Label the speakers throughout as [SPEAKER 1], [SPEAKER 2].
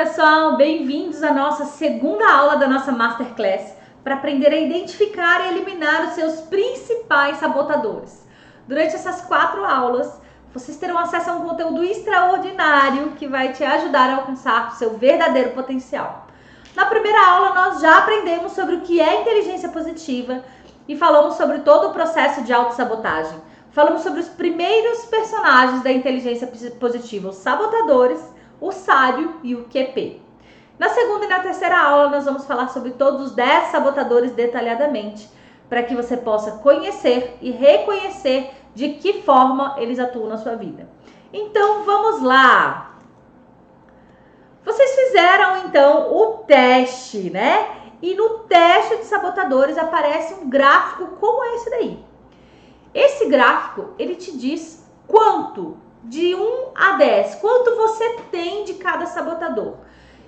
[SPEAKER 1] pessoal, bem-vindos à nossa segunda aula da nossa Masterclass para aprender a identificar e eliminar os seus principais sabotadores. Durante essas 4 aulas, vocês terão acesso a um conteúdo extraordinário que vai te ajudar a alcançar o seu verdadeiro potencial. Na primeira aula, nós já aprendemos sobre o que é inteligência positiva e falamos sobre todo o processo de autossabotagem. Falamos sobre os primeiros personagens da inteligência positiva, os sabotadores, o sábio e o QP. Na segunda e na terceira aula, nós vamos falar sobre todos os 10 sabotadores detalhadamente, para que você possa conhecer e reconhecer de que forma eles atuam na sua vida. Então, vamos lá! Vocês fizeram, então, o teste, né? E no teste de sabotadores aparece um gráfico como esse daí. Esse gráfico, ele te diz quanto, de 1 a 10, quanto você tem de cada sabotador.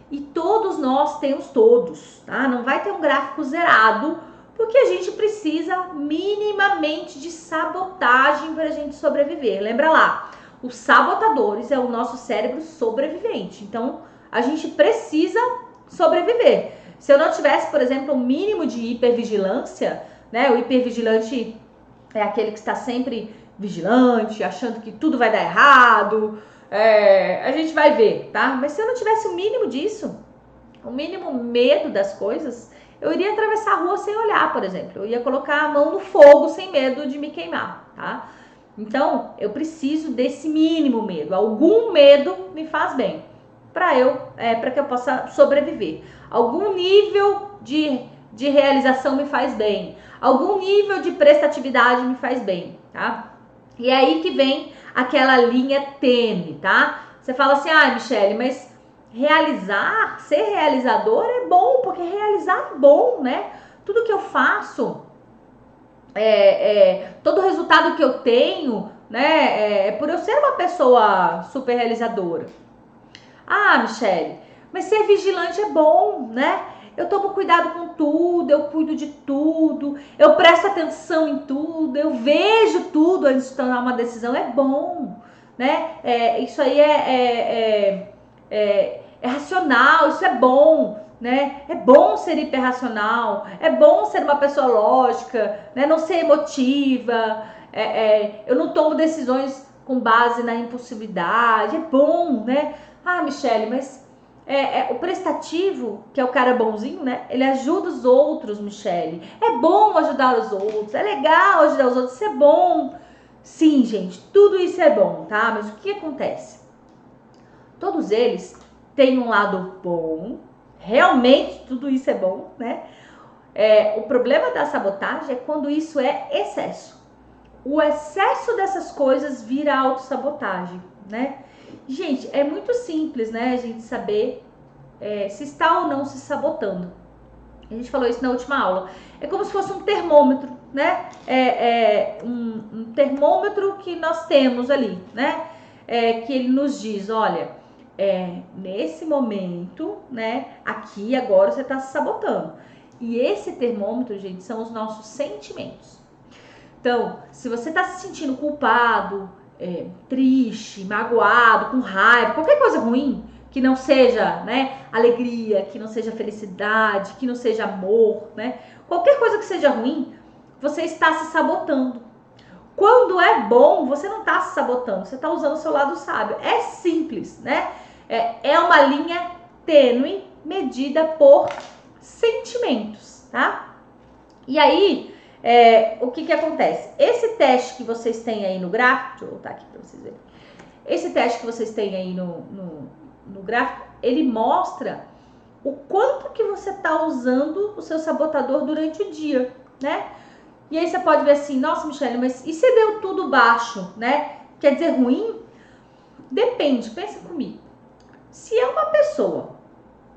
[SPEAKER 1] E todos nós temos todos, tá? Não vai ter um gráfico zerado, porque a gente precisa minimamente de sabotagem para a gente sobreviver. Lembra lá, os sabotadores é o nosso cérebro sobrevivente. Então, a gente precisa sobreviver. Se eu não tivesse, por exemplo, um mínimo de hipervigilância, né? O hipervigilante é aquele que está sempre vigilante, achando que tudo vai dar errado. A gente vai ver, tá? Mas se eu não tivesse o mínimo disso, o mínimo medo das coisas, eu iria atravessar a rua sem olhar, por exemplo. Eu ia colocar a mão no fogo sem medo de me queimar, tá? Então, eu preciso desse mínimo medo. Algum medo me faz bem para que eu possa sobreviver. Algum nível de realização me faz bem. Algum nível de prestatividade me faz bem, tá? E é aí que vem aquela linha tênue, tá? Você fala assim, Michele, mas ser realizador é bom, porque realizar é bom, né? Tudo que eu faço, todo resultado que eu tenho, né? É por eu ser uma pessoa super realizadora. Michele, mas ser vigilante é bom, né? Eu tomo cuidado com tudo, eu cuido de tudo, eu presto atenção em tudo, eu vejo tudo antes de tomar uma decisão, é bom, né? Isso aí é racional, isso é bom, né? É bom ser hiperracional, é bom ser uma pessoa lógica, né? Não ser emotiva, eu não tomo decisões com base na impulsividade, é bom, né? Michele, mas o prestativo, que é o cara bonzinho, né? Ele ajuda os outros, Michele. É bom ajudar os outros, é legal ajudar os outros, isso é bom. Sim, gente, tudo isso é bom, tá? Mas o que acontece? Todos eles têm um lado bom, realmente tudo isso é bom, né? O problema da sabotagem é quando isso é excesso. O excesso dessas coisas vira autossabotagem, né? Gente, é muito simples, né, a gente saber se está ou não se sabotando. A gente falou isso na última aula. É como se fosse um termômetro, né? Um termômetro que nós temos ali, né? Que ele nos diz, olha, nesse momento, né? Aqui, agora, você está se sabotando. E esse termômetro, gente, são os nossos sentimentos. Então, se você está se sentindo culpado, triste, magoado, com raiva, qualquer coisa ruim, que não seja, né, alegria, que não seja felicidade, que não seja amor, né, qualquer coisa que seja ruim, você está se sabotando. Quando é bom, você não está se sabotando, você está usando o seu lado sábio. É simples, né? É uma linha tênue medida por sentimentos, tá? E aí, o que acontece? Esse teste que vocês têm aí no gráfico, deixa eu voltar aqui para vocês verem. Esse teste que vocês têm aí no gráfico, ele mostra o quanto que você está usando o seu sabotador durante o dia, né? E aí você pode ver assim, nossa, Michele, mas e se deu tudo baixo, né? Quer dizer ruim? Depende, pensa comigo. Se é uma pessoa,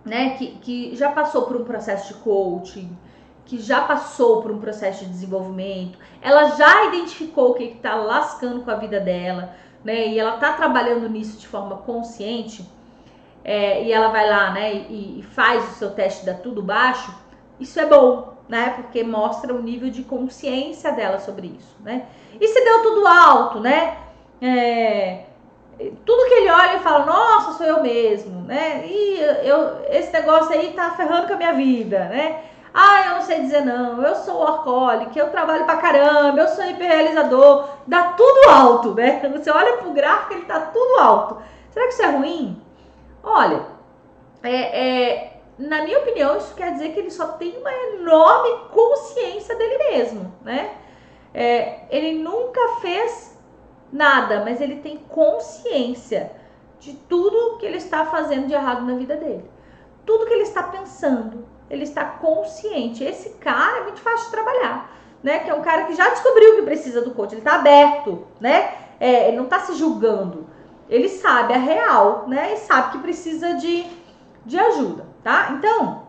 [SPEAKER 1] né, que já passou por um processo de coaching, que já passou por um processo de desenvolvimento, ela já identificou o que está lascando com a vida dela, né, e ela está trabalhando nisso de forma consciente, e ela vai lá, né, e faz o seu teste dá tudo baixo, isso é bom, né, porque mostra o nível de consciência dela sobre isso, né. E se deu tudo alto, né, tudo que ele olha e fala, nossa, sou eu mesmo, né? E esse negócio aí tá ferrando com a minha vida, né? Ah, eu não sei dizer não, eu sou workaholic, eu trabalho pra caramba, eu sou hiperrealizador, dá tudo alto, né? Você olha pro gráfico, ele tá tudo alto. Será que isso é ruim? Olha, na minha opinião, isso quer dizer que ele só tem uma enorme consciência dele mesmo, né? Ele nunca fez nada, mas ele tem consciência de tudo que ele está fazendo de errado na vida dele. Tudo que ele está pensando, ele está consciente. Esse cara é muito fácil de trabalhar, né? Que é um cara que já descobriu que precisa do coach, ele está aberto, né? Ele não está se julgando. Ele sabe a real, né? E sabe que precisa de ajuda, tá? Então,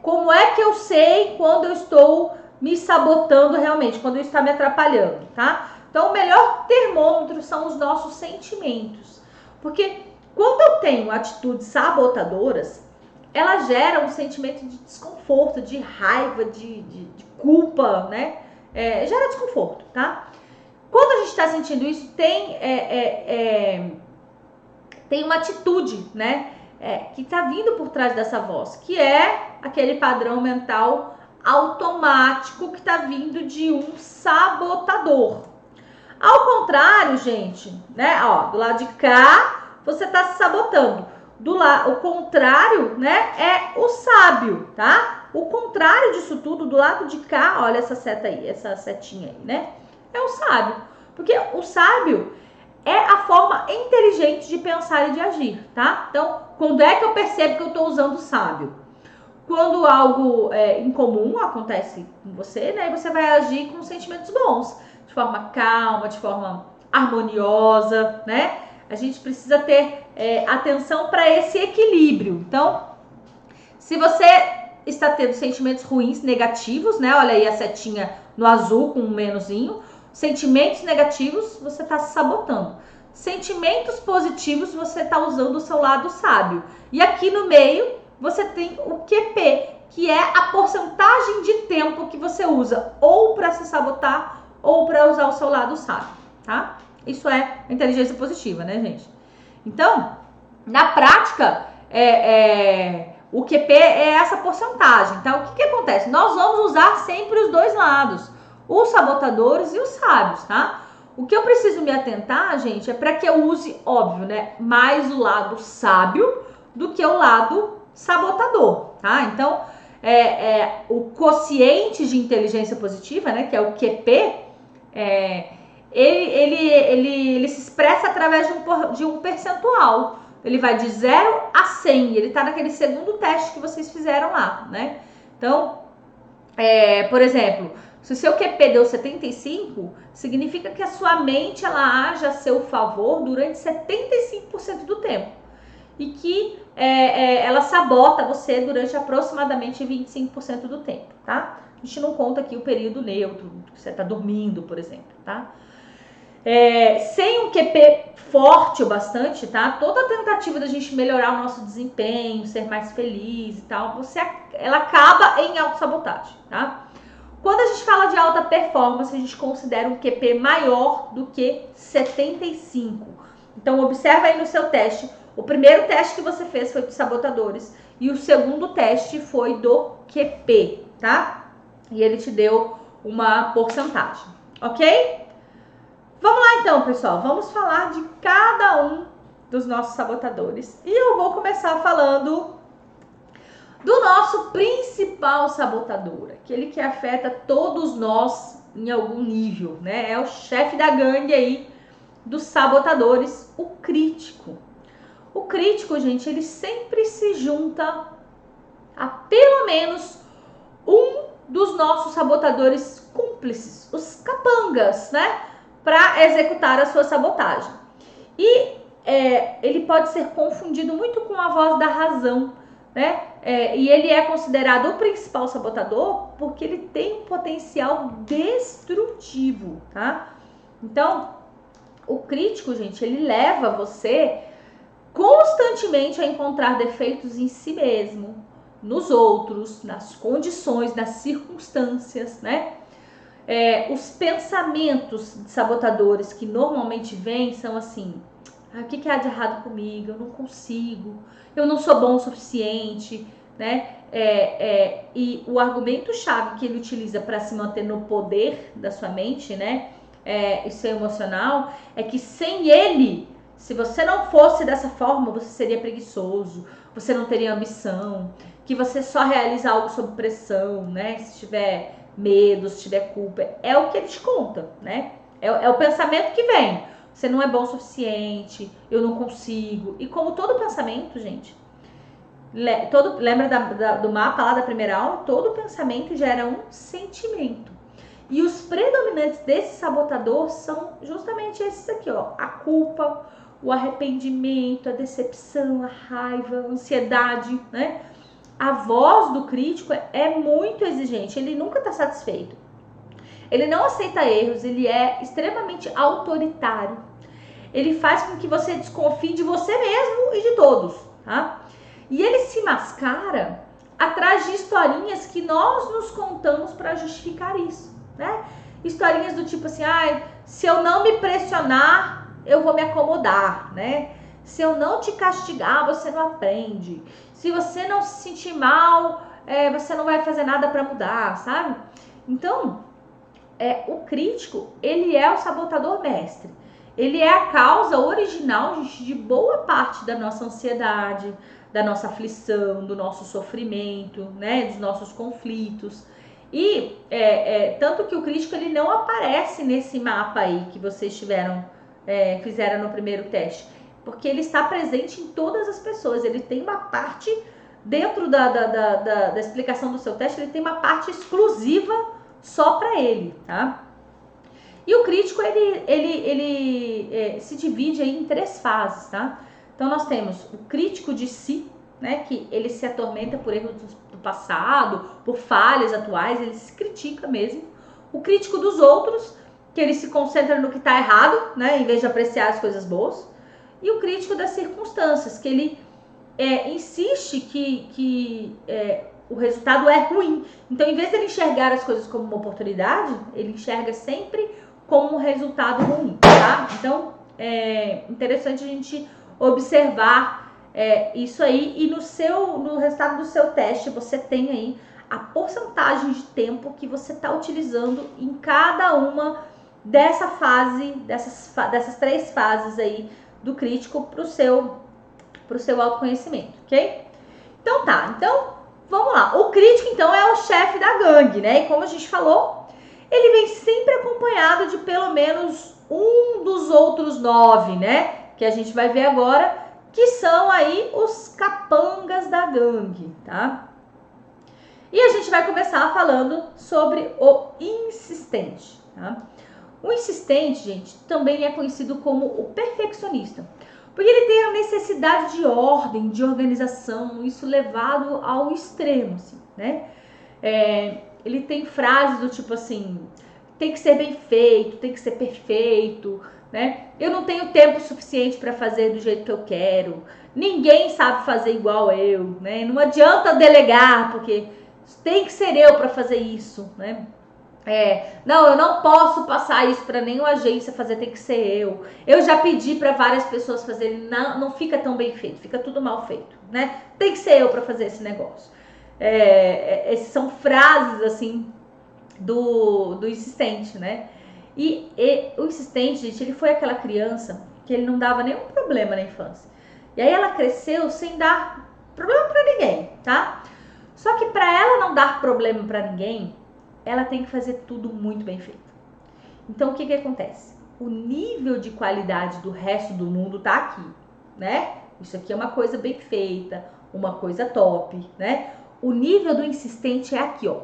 [SPEAKER 1] como é que eu sei quando eu estou me sabotando realmente, quando isso está me atrapalhando, tá? Então, o melhor termômetro são os nossos sentimentos. Porque quando eu tenho atitudes sabotadoras, elas geram um sentimento de desconforto, de raiva, de culpa, né? Gera desconforto, tá? Quando a gente está sentindo isso, tem uma atitude, né? Que está vindo por trás dessa voz, que é aquele padrão mental automático que está vindo de um sabotador. Ao contrário, gente, né? Ó, do lado de cá, você está se sabotando. O contrário, né? É o sábio, tá? O contrário disso tudo, do lado de cá, olha essa seta aí, essa setinha aí, né? É o sábio. Porque o sábio é a forma inteligente de pensar e de agir, tá? Então, quando é que eu percebo que eu estou usando o sábio? Quando algo incomum acontece com você, né? E você vai agir com sentimentos bons, de forma calma, de forma harmoniosa, né? A gente precisa ter atenção para esse equilíbrio. Então, se você está tendo sentimentos ruins, negativos, né? Olha aí a setinha no azul com um menuzinho. Sentimentos negativos, você está se sabotando. Sentimentos positivos, você está usando o seu lado sábio. E aqui no meio, você tem o QP, que é a porcentagem de tempo que você usa ou para se sabotar ou para usar o seu lado sábio, tá? Isso é inteligência positiva, né, gente? Então, na prática, o QP é essa porcentagem. Então, o que acontece? Nós vamos usar sempre os dois lados, os sabotadores e os sábios, tá? O que eu preciso me atentar, gente, é para que eu use, óbvio, né, mais o lado sábio do que o lado sabotador, tá? Então, o quociente de inteligência positiva, né, que é o QP, ele se expressa através de um percentual. Ele vai de 0 a 100. Ele tá naquele segundo teste que vocês fizeram lá, né? Então, por exemplo, se o seu QP deu 75, significa que a sua mente ela age a seu favor durante 75% do tempo. E que ela sabota você durante aproximadamente 25% do tempo, tá? A gente não conta aqui o período neutro, que você tá dormindo, por exemplo, tá? Sem um QP forte o bastante, tá? Toda tentativa da gente melhorar o nosso desempenho, ser mais feliz e tal, ela acaba em autossabotagem, tá? Quando a gente fala de alta performance, a gente considera um QP maior do que 75. Então, observa aí no seu teste. O primeiro teste que você fez foi dos sabotadores e o segundo teste foi do QP, tá? E ele te deu uma porcentagem, ok? Vamos lá então, pessoal. Vamos falar de cada um dos nossos sabotadores. E eu vou começar falando do nosso principal sabotador, aquele que afeta todos nós em algum nível, né? É o chefe da gangue aí dos sabotadores, o crítico. O crítico, gente, ele sempre se junta a pelo menos um dos nossos sabotadores cúmplices, os capangas, né? Para executar a sua sabotagem. E ele pode ser confundido muito com a voz da razão, né? E ele é considerado o principal sabotador porque ele tem um potencial destrutivo, tá? Então, o crítico, gente, ele leva você constantemente a encontrar defeitos em si mesmo, nos outros, nas condições, nas circunstâncias, né? Os pensamentos sabotadores que normalmente vêm são assim: o que há de errado comigo? Eu não consigo, eu não sou bom o suficiente, né? E o argumento-chave que ele utiliza para se manter no poder da sua mente, né? E seu emocional, é que sem ele, se você não fosse dessa forma, você seria preguiçoso, você não teria ambição, que você só realiza algo sob pressão, né? Se tiver medo, se tiver culpa, é o que ele te conta, né? É o pensamento que vem. Você não é bom o suficiente, eu não consigo. E como todo pensamento, gente, lembra do mapa lá da primeira aula? Todo pensamento gera um sentimento. E os predominantes desse sabotador são justamente esses aqui, ó. A culpa, o arrependimento, a decepção, a raiva, a ansiedade, né? A voz do crítico é muito exigente, ele nunca está satisfeito. Ele não aceita erros, ele é extremamente autoritário. Ele faz com que você desconfie de você mesmo e de todos, tá? E ele se mascara atrás de historinhas que nós nos contamos para justificar isso, né? Historinhas do tipo assim, se eu não me pressionar, eu vou me acomodar, né? Se eu não te castigar, você não aprende. Se você não se sentir mal, você não vai fazer nada para mudar, sabe? Então, o crítico, ele é o sabotador mestre. Ele é a causa original, gente, de boa parte da nossa ansiedade, da nossa aflição, do nosso sofrimento, né, dos nossos conflitos. E tanto que o crítico, ele não aparece nesse mapa aí que vocês fizeram no primeiro teste, porque ele está presente em todas as pessoas. Ele tem uma parte, dentro da explicação do seu teste, ele tem uma parte exclusiva só para ele, tá? E o crítico, ele se divide aí em 3 fases, tá? Então, nós temos o crítico de si, né? Que ele se atormenta por erros do passado, por falhas atuais, ele se critica mesmo. O crítico dos outros, que ele se concentra no que está errado, né? Em vez de apreciar as coisas boas. E o crítico das circunstâncias, que ele insiste que o resultado é ruim. Então, em vez de ele enxergar as coisas como uma oportunidade, ele enxerga sempre como um resultado ruim, tá? Então, é interessante a gente observar isso aí. E no resultado do seu teste, você tem aí a porcentagem de tempo que você está utilizando em cada uma dessas 3 fases aí do crítico para o seu autoconhecimento, ok? Então tá, vamos lá. O crítico, então, é o chefe da gangue, né? E como a gente falou, ele vem sempre acompanhado de pelo menos um dos outros 9, né? Que a gente vai ver agora, que são aí os capangas da gangue, tá? E a gente vai começar falando sobre o insistente, tá? O insistente, gente, também é conhecido como o perfeccionista, porque ele tem a necessidade de ordem, de organização, isso levado ao extremo, assim, né? Ele tem frases do tipo assim, tem que ser bem feito, tem que ser perfeito, né? Eu não tenho tempo suficiente para fazer do jeito que eu quero, ninguém sabe fazer igual eu, né? Não adianta delegar, porque tem que ser eu para fazer isso, né? Não, eu não posso passar isso para nenhuma agência fazer, tem que ser eu. Eu já pedi para várias pessoas fazerem, não fica tão bem feito, fica tudo mal feito, né? Tem que ser eu para fazer esse negócio. Essas são frases assim do insistente, né? E o insistente, gente, ele foi aquela criança que ele não dava nenhum problema na infância. E aí ela cresceu sem dar problema para ninguém, tá? Só que para ela não dar problema para ninguém, ela tem que fazer tudo muito bem feito. Então, o que acontece? O nível de qualidade do resto do mundo tá aqui, né? Isso aqui é uma coisa bem feita, uma coisa top, né? O nível do insistente é aqui, ó.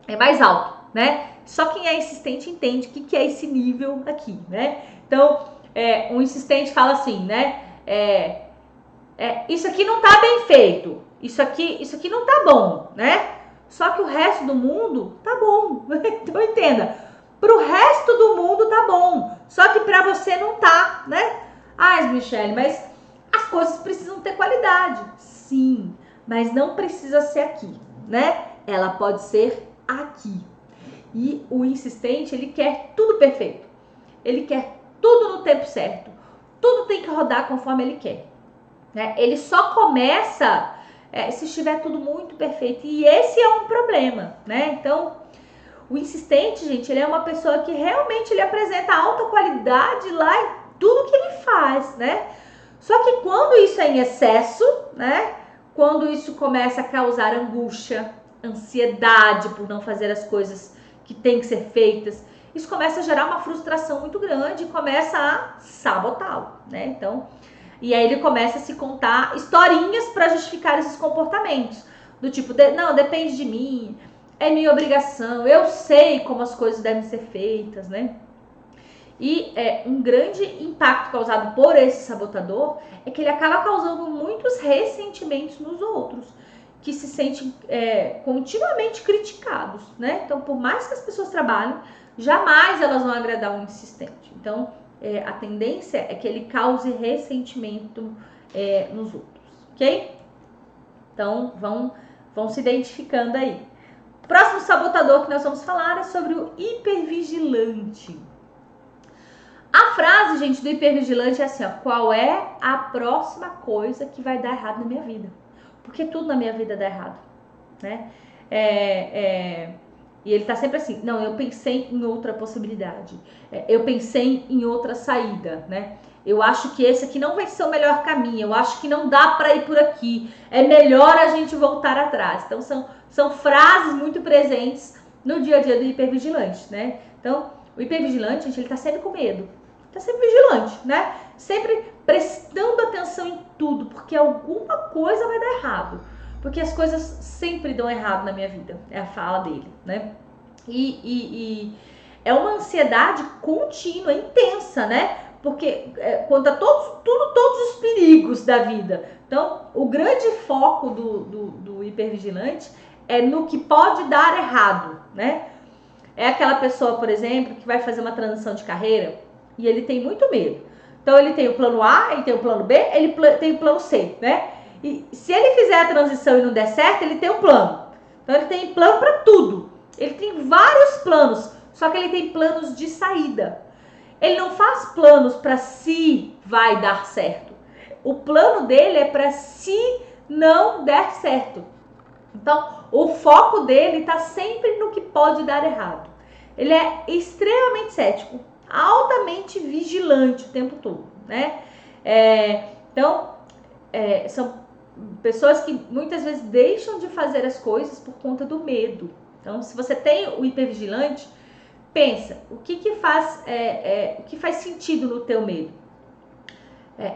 [SPEAKER 1] É mais alto, né? Só quem é insistente entende o que é esse nível aqui, né? Então, o insistente fala assim, né? Isso aqui não tá bem feito. Isso aqui não tá bom, né? Só que o resto do mundo tá bom. Então entenda, pro resto do mundo tá bom, só que pra você não tá, né? Michele, mas as coisas precisam ter qualidade. Sim, mas não precisa ser aqui, né? Ela pode ser aqui. E o insistente, ele quer tudo perfeito. Ele quer tudo no tempo certo. Tudo tem que rodar conforme ele quer. Né? Ele só começa se estiver tudo muito perfeito. E esse é um problema, né? Então, o insistente, gente, ele é uma pessoa que realmente ele apresenta alta qualidade lá em tudo que ele faz, né? Só que quando isso é em excesso, né? Quando isso começa a causar angústia, ansiedade por não fazer as coisas que têm que ser feitas, isso começa a gerar uma frustração muito grande e começa a sabotá-lo, né? Então, e aí ele começa a se contar historinhas para justificar esses comportamentos. Do tipo, não, depende de mim, é minha obrigação, eu sei como as coisas devem ser feitas, né? E um grande impacto causado por esse sabotador é que ele acaba causando muitos ressentimentos nos outros, que se sentem continuamente criticados, né? Então, por mais que as pessoas trabalhem, jamais elas vão agradar um insistente. Então, a tendência é que ele cause ressentimento nos outros, ok? Então, vão se identificando aí. O próximo sabotador que nós vamos falar é sobre o hipervigilante. A frase, gente, do hipervigilante é assim, ó: qual é a próxima coisa que vai dar errado na minha vida? Porque tudo na minha vida dá errado, né? E ele tá sempre assim, não, eu pensei em outra possibilidade, eu pensei em outra saída, né? Eu acho que esse aqui não vai ser o melhor caminho, eu acho que não dá para ir por aqui, é melhor a gente voltar atrás. Então são frases muito presentes no dia a dia do hipervigilante, né? Então o hipervigilante, gente, ele tá sempre com medo, tá sempre vigilante, né? Sempre prestando atenção em tudo, porque alguma coisa vai dar errado. Porque as coisas sempre dão errado na minha vida. É a fala dele, né? E é uma ansiedade contínua, intensa, né? Porque conta todos os perigos da vida. Então, o grande foco do hipervigilante é no que pode dar errado, né? É aquela pessoa, por exemplo, que vai fazer uma transição de carreira e ele tem muito medo. Então, ele tem o plano A, ele tem o plano B, ele tem o plano C, né? E se ele fizer a transição e não der certo, ele tem um plano. Então, ele tem plano para tudo. Ele tem vários planos, só que ele tem planos de saída. Ele não faz planos para se vai dar certo. O plano dele é para se não der certo. Então, o foco dele está sempre no que pode dar errado. Ele é extremamente cético, altamente vigilante o tempo todo, né? São pessoas que muitas vezes deixam de fazer as coisas por conta do medo. Então, se você tem o hipervigilante, pensa, o que faz sentido no teu medo?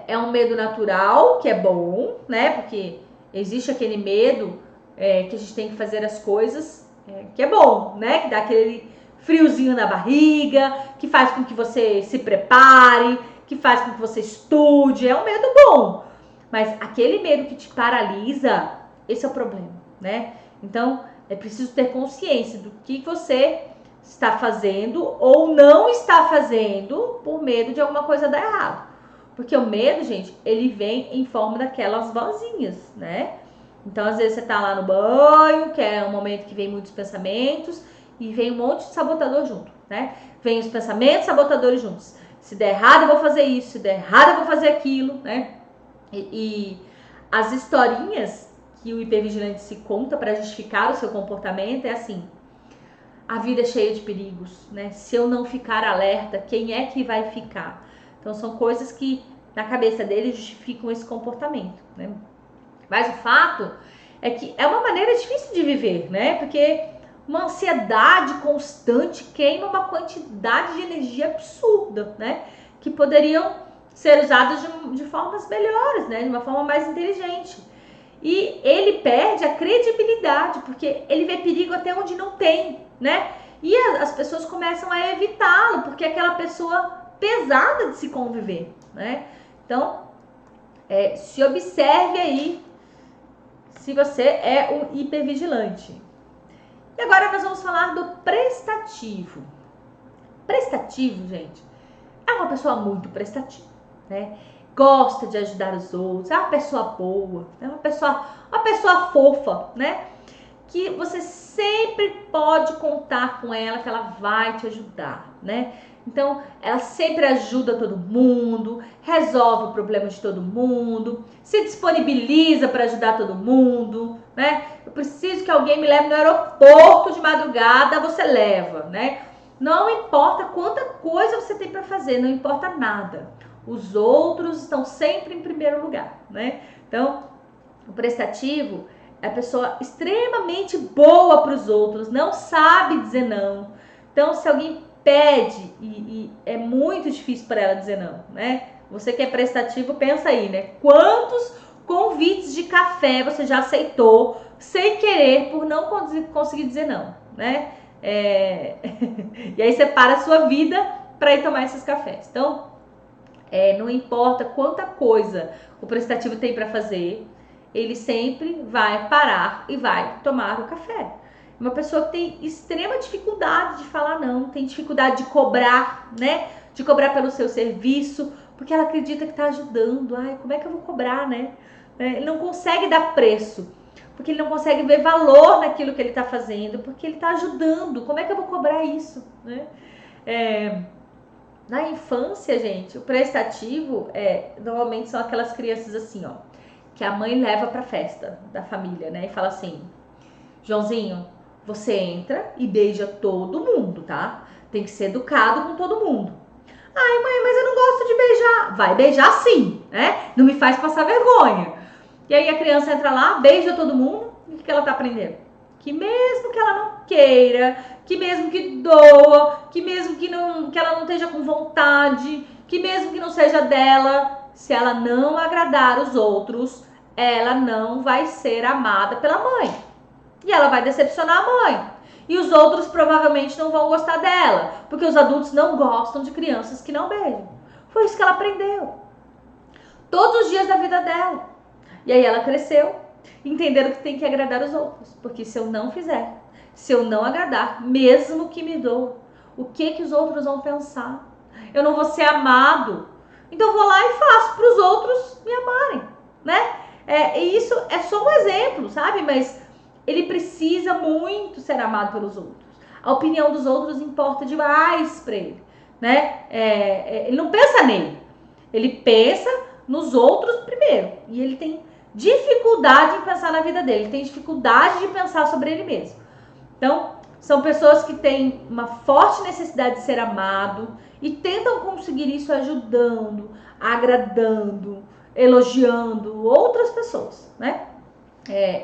[SPEAKER 1] É um medo natural, que é bom, né? Porque existe aquele medo que a gente tem que fazer as coisas, que é bom, né? Que dá aquele friozinho na barriga, que faz com que você se prepare, que faz com que você estude, é um medo bom. Mas aquele medo que te paralisa, esse é o problema, né? Então, é preciso ter consciência do que você está fazendo ou não está fazendo por medo de alguma coisa dar errado. Porque o medo, gente, ele vem em forma daquelas vozinhas, né? Então, às vezes você tá lá no banho, que é um momento que vem muitos pensamentos, e vem um monte de sabotador junto, né? Vem os pensamentos sabotadores juntos. Se der errado, eu vou fazer isso. Se der errado, eu vou fazer aquilo, né? E as historinhas que o hipervigilante se conta para justificar o seu comportamento é assim: a vida é cheia de perigos, né? Se eu não ficar alerta, quem é que vai ficar? Então são coisas que na cabeça dele justificam esse comportamento, né? Mas o fato é que é uma maneira difícil de viver, né? Porque uma ansiedade constante queima uma quantidade de energia absurda, né? Que poderiam ser usadas de formas melhores, né? De uma forma mais inteligente. E ele perde a credibilidade, porque ele vê perigo até onde não tem, né? E as pessoas começam a evitá-lo, porque é aquela pessoa pesada de se conviver, né? Então, se observe aí se você é um hipervigilante. E agora nós vamos falar do prestativo. Prestativo, gente, é uma pessoa muito prestativa, né? Gosta de ajudar os outros, é uma pessoa boa, é uma pessoa fofa, né? que você sempre pode contar com ela, que ela vai te ajudar, né? Então, ela sempre ajuda todo mundo, resolve o problema de todo mundo, se disponibiliza para ajudar todo mundo, né? Eu preciso que alguém me leve no aeroporto de madrugada, você leva, né? Não importa quanta coisa você tem para fazer, não importa nada. Os outros estão sempre em primeiro lugar, né? Então, o prestativo é a pessoa extremamente boa para os outros, não sabe dizer não. Então, se alguém pede e é muito difícil para ela dizer não, né? Você que é prestativo, pensa aí, né? Quantos convites de café você já aceitou sem querer por não conseguir dizer não, né? E aí você para a sua vida para ir tomar esses cafés. Então, não importa quanta coisa o prestativo tem para fazer, ele sempre vai parar e vai tomar o café. Uma pessoa que tem extrema dificuldade de falar não, tem dificuldade de cobrar, né? De cobrar pelo seu serviço, porque ela acredita que está ajudando. Ai, como é que eu vou cobrar, né? Ele não consegue dar preço, porque ele não consegue ver valor naquilo que ele está fazendo, porque ele está ajudando. Como é que eu vou cobrar isso, né? Na infância, gente, o prestativo normalmente são aquelas crianças assim, ó, que a mãe leva pra festa da família, né? E fala assim: Joãozinho, você entra e beija todo mundo, tá? Tem que ser educado com todo mundo. Ai, mãe, mas eu não gosto de beijar. Vai beijar sim, né? Não me faz passar vergonha. E aí a criança entra lá, beija todo mundo, e o que ela tá aprendendo? Que mesmo que ela não queira, que mesmo que doa, que mesmo que ela não esteja com vontade, que mesmo que não seja dela, se ela não agradar os outros, ela não vai ser amada pela mãe. E ela vai decepcionar a mãe. E os outros provavelmente não vão gostar dela, porque os adultos não gostam de crianças que não beijam. Foi isso que ela aprendeu. Todos os dias da vida dela. E aí ela cresceu, entendendo que tem que agradar os outros. Porque se eu não fizer, se eu não agradar, mesmo que me doa, o que os outros vão pensar? Eu não vou ser amado. Então eu vou lá e faço para os outros me amarem, né? E isso é só um exemplo, sabe? Mas ele precisa muito ser amado pelos outros. A opinião dos outros importa demais para ele, né? Ele não pensa nele. Ele pensa nos outros primeiro. E ele tem dificuldade em pensar na vida dele. Ele tem dificuldade de pensar sobre ele mesmo. Então, são pessoas que têm uma forte necessidade de ser amado e tentam conseguir isso ajudando, agradando, elogiando outras pessoas, né?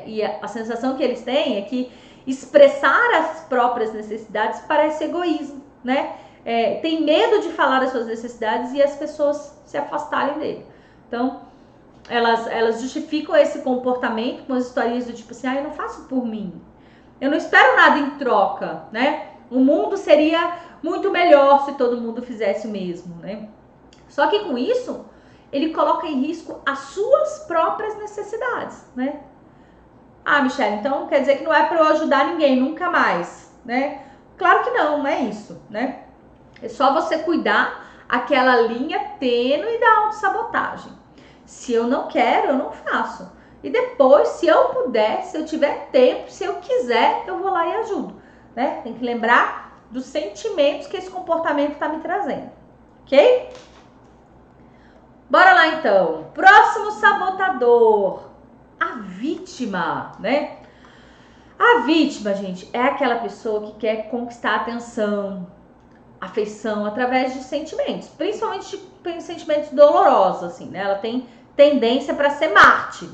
[SPEAKER 1] E a sensação que eles têm é que expressar as próprias necessidades parece egoísmo, né? Tem medo de falar as suas necessidades e as pessoas se afastarem dele. Então, elas justificam esse comportamento com as historinhas do tipo assim: eu não faço por mim, eu não espero nada em troca, né? O mundo seria muito melhor se todo mundo fizesse o mesmo, né? Só que com isso, ele coloca em risco as suas próprias necessidades, né? Michelle, então quer dizer que não é para eu ajudar ninguém nunca mais, né? Claro que não é isso, né? É só você cuidar aquela linha tênue da autossabotagem. Se eu não quero, eu não faço. E depois, se eu puder, se eu tiver tempo, se eu quiser, eu vou lá e ajudo, né? Tem que lembrar dos sentimentos que esse comportamento está me trazendo, ok? Bora lá então. Próximo sabotador. A vítima, né? A vítima, gente, é aquela pessoa que quer conquistar atenção, afeição através de sentimentos, principalmente de sentimentos dolorosos, assim, né? Ela tem tendência para ser mártir,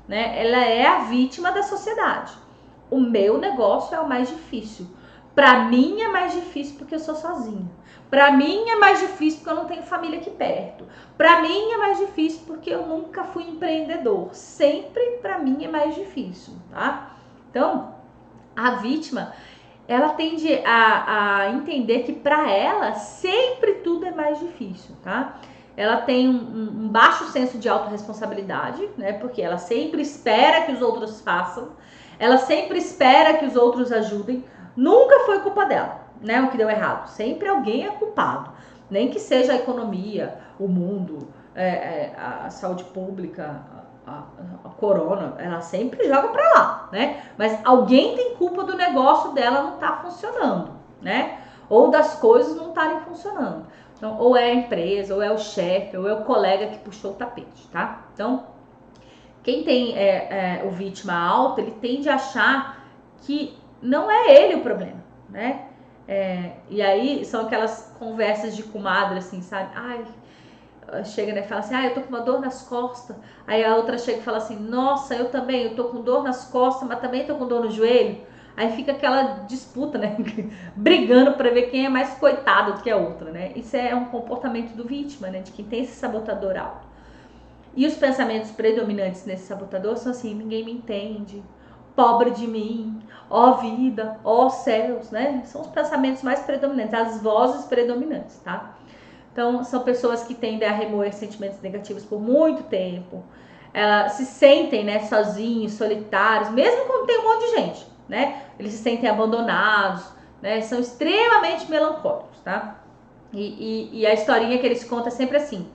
[SPEAKER 1] né? Ela é a vítima da sociedade. O meu negócio é o mais difícil. Para mim é mais difícil porque eu sou sozinha. Para mim é mais difícil porque eu não tenho família aqui perto. Para mim é mais difícil porque eu nunca fui empreendedor. Sempre para mim é mais difícil, tá? Então, a vítima, ela tende a entender que para ela sempre tudo é mais difícil, tá? Ela tem um baixo senso de autorresponsabilidade, né? Porque ela sempre espera que os outros façam, ela sempre espera que os outros ajudem. Nunca foi culpa dela, né? O que deu errado. Sempre alguém é culpado. Nem que seja a economia, o mundo, a saúde pública, a corona, ela sempre joga para lá, né? Mas alguém tem culpa do negócio dela não tá funcionando, né? Ou das coisas não estarem funcionando. Então, ou é a empresa, ou é o chefe, ou é o colega que puxou o tapete, tá? Então, quem tem o vítima alto, ele tende a achar que não é ele o problema, né? E aí são aquelas conversas de comadre, assim, sabe? Ai, chega, né, e fala assim, eu tô com uma dor nas costas. Aí a outra chega e fala assim, nossa, eu também, eu tô com dor nas costas, mas também tô com dor no joelho. Aí fica aquela disputa, né, brigando para ver quem é mais coitado do que a outra, né. Isso é um comportamento do vítima, né, de quem tem esse sabotador alto. E os pensamentos predominantes nesse sabotador são assim, ninguém me entende, pobre de mim, ó vida, ó céus, né. São os pensamentos mais predominantes, as vozes predominantes, tá. Então, são pessoas que tendem a remoer sentimentos negativos por muito tempo. Elas se sentem, né, sozinhos, solitários, mesmo quando tem um monte de gente, né? Eles se sentem abandonados, né? São extremamente melancólicos, tá? E a historinha que eles contam é sempre assim.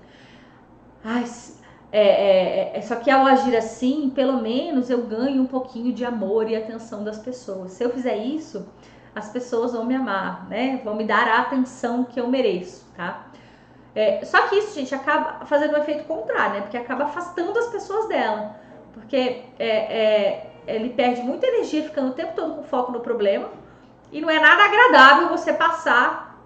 [SPEAKER 1] Só que ao agir assim, pelo menos eu ganho um pouquinho de amor e atenção das pessoas. Se eu fizer isso, as pessoas vão me amar, né? Vão me dar a atenção que eu mereço, tá? Só que isso, gente, acaba fazendo um efeito contrário, né? Porque acaba afastando as pessoas dela. Porque ele perde muita energia ficando o tempo todo com foco no problema. E não é nada agradável você passar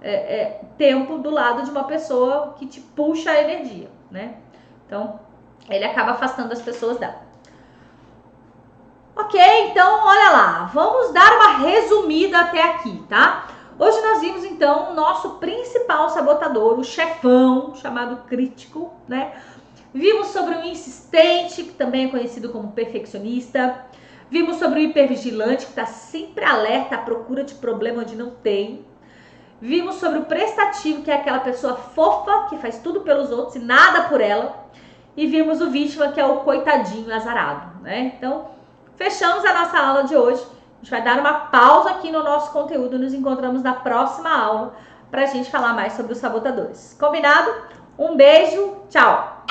[SPEAKER 1] tempo do lado de uma pessoa que te puxa a energia, né? Então, ele acaba afastando as pessoas dela. Ok, então, olha lá. Vamos dar uma resumida até aqui, tá? Hoje nós vimos, então, o nosso principal sabotador, o chefão, chamado crítico, né? Vimos sobre o insistente, que também é conhecido como perfeccionista. Vimos sobre o hipervigilante, que está sempre alerta à procura de problema onde não tem. Vimos sobre o prestativo, que é aquela pessoa fofa, que faz tudo pelos outros e nada por ela. E vimos o vítima, que é o coitadinho azarado, né? Então, fechamos a nossa aula de hoje. A gente vai dar uma pausa aqui no nosso conteúdo. Nos encontramos na próxima aula para a gente falar mais sobre os sabotadores. Combinado? Um beijo, tchau!